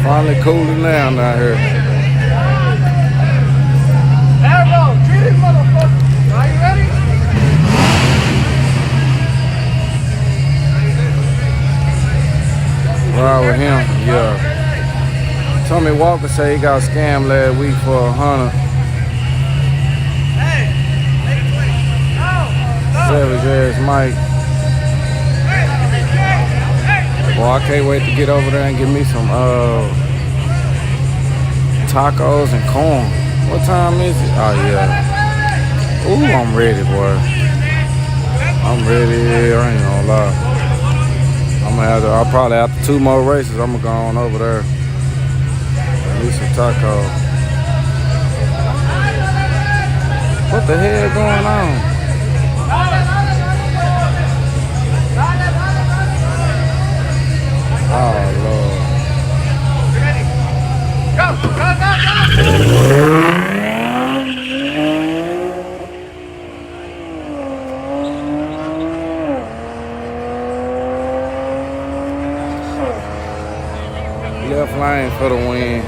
Finally cooling down here. Arrow, treat it, motherfucker. Are you ready? Ride with him, yeah. Tommy Walker said he got scammed last week for 100. Savage ass Mike. Boy, I can't wait to get over there and get me some tacos and corn. What time is it? Oh yeah. Ooh, I'm ready, boy. I'm ready. I ain't gonna lie. I'll probably after 2 more races, I'm gonna go on over there. At least some tacos. What the hell going on? Oh Lord. Ready? Go, go, go, go! Left lane for the win.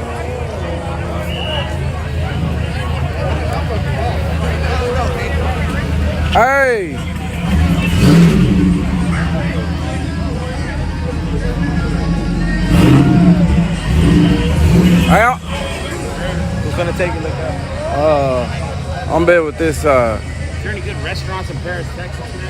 Hey! Who's gonna take a look at? I'm bad with this side. Is there any good restaurants in Paris, Texas, man?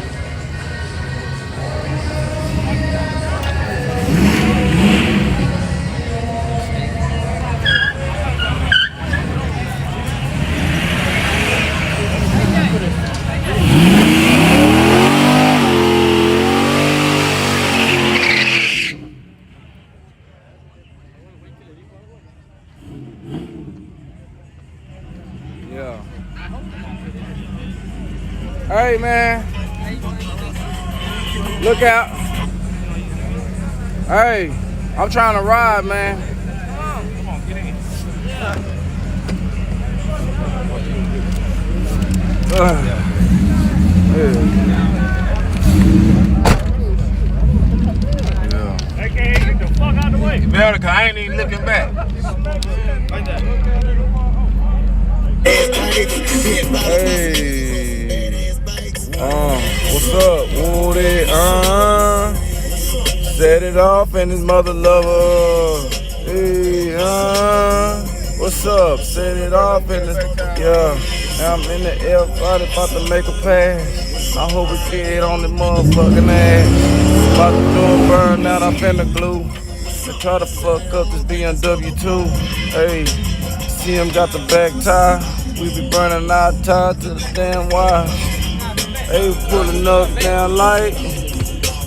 Yeah. Hey man. Look out. Hey, I'm trying to ride, man. Come on, get in. Hey, get the fuck out of the way. Better, cause I ain't even looking back. Like that. Hey. What's up, Woody? Set it off and his mother lover. Hey, what's up? Set it off and yeah. I'm in the air, about to make a pass. I hope we get on the motherfucking ass. About to do a burn out, I'm finna glue. I try to fuck up this BMW too. Hey, see him got the back tie. We be burning our tie to the damn wire. Hey, we pulling up down light.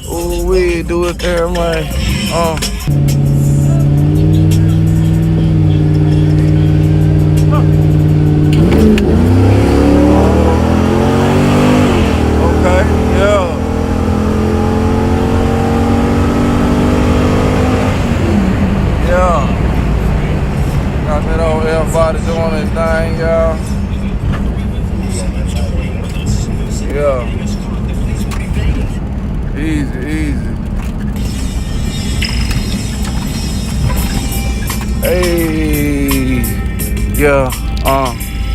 Ooh, we do it there, man. Okay, yeah. Yeah. Got that old everybody doing his thing, y'all. Yeah. Easy, easy. Hey. Yeah.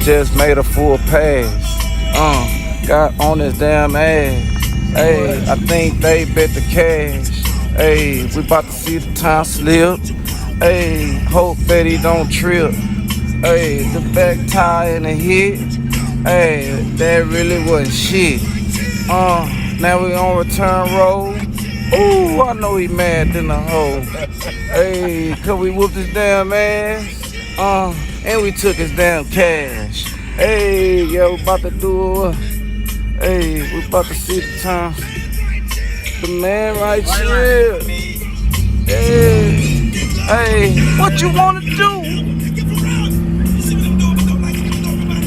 Just made a full pass. Got on his damn ass. Hey, I think they bet the cash. Hey, we about to see the time slip. Hey, hope that he don't trip. Hey, the back tire and the hit. Hey, that really wasn't shit. Now we on return road. Ooh, I know he mad than a hoe. Hey, cause we whooped his damn ass. And we took his damn cash. Hey, yo, about to do it. Hey, we about to see the time. The man right here. Hey, hey, what you wanna do?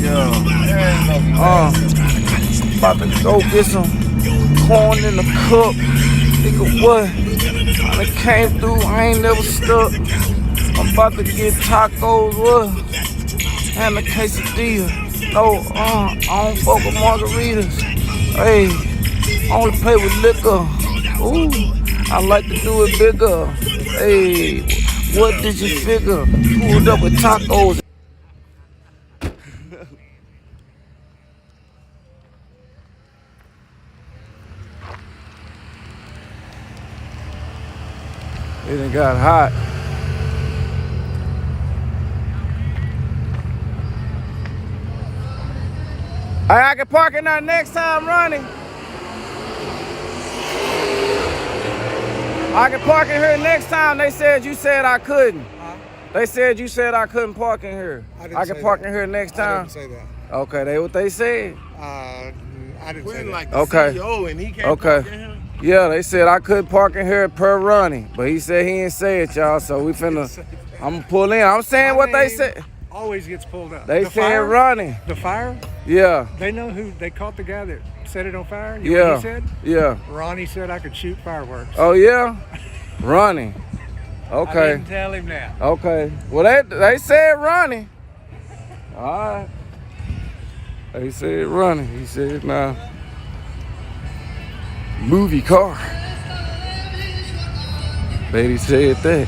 Yeah. About to go get some corn in the cup. Nigga, what? I came through, I ain't never stuck. I'm about to get tacos, what? And a quesadilla. No, I don't fuck with margaritas. Hey, I only play with liquor. Ooh, I like to do it bigger. Hey, What did you figure? Pulled up with tacos. It done got hot. I can park in there next time running. I can park in here next time. They said you said I couldn't. Huh? They said you said I couldn't park in here. I can park in here next time. I didn't say that. Okay, they what they said. I didn't say that. Like the Okay. CEO and he can't park in here? Yeah, they said I could park in here per running, but he said he didn't say it, y'all. So we finna. I'm gonna pull in. I'm saying what they said. Always gets pulled up. They said running. The fire? Yeah. They know who, they caught the guy that set it on fire? You know what he said? Yeah. Ronnie said I could shoot fireworks. Oh yeah? Running. I Okay. didn't tell him that. Okay. Well, they said running. All right. They said running. He said nah. Movie car. Lady said that.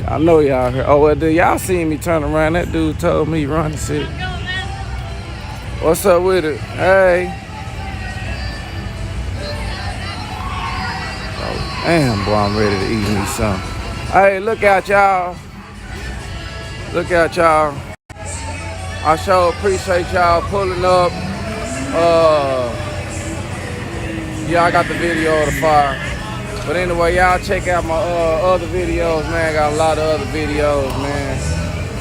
I know y'all heard. Oh, well, y'all seen me turn around. That dude told me run and said, what's up with it? Hey. Oh, damn, boy, I'm ready to eat me something. Hey, look out, y'all. Look out, y'all. I sure appreciate y'all pulling up. Yeah, I got the video of the fire. But anyway, y'all check out my other videos, man. Got a lot of other videos, man.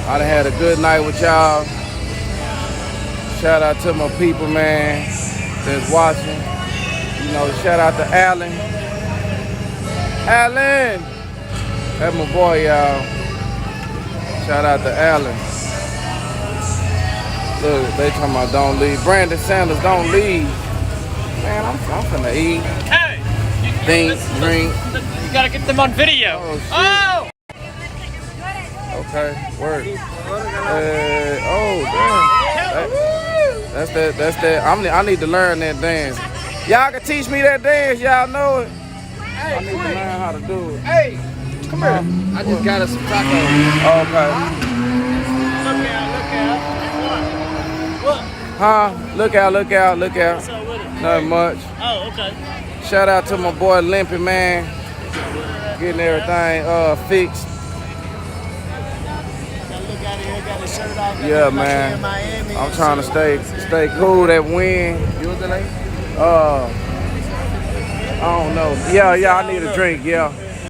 I done had a good night with y'all. Shout out to my people, man, that's watching. You know, shout out to Alan. Alan! That's my boy, y'all. Shout out to Alan. Look, they talking about don't leave. Brandon Sanders, don't leave. Man, I'm finna eat. Hey! Think, drink. You gotta get them on video. Oh! Okay, work. Oh, damn. That's that. I need to learn that dance. Y'all can teach me that dance. Y'all know it. I need to learn how to do it. Hey, come here. I just got us some tacos. Okay. What? Huh? Look out. What's up with it? Nothing much. Oh, okay. Shout out to my boy Limpy, man. Getting everything fixed. Gotta look out of here, got the shirt off. Yeah, man. I'm trying to stay cool. That wind. I don't know. Yeah, I need a drink. Yeah.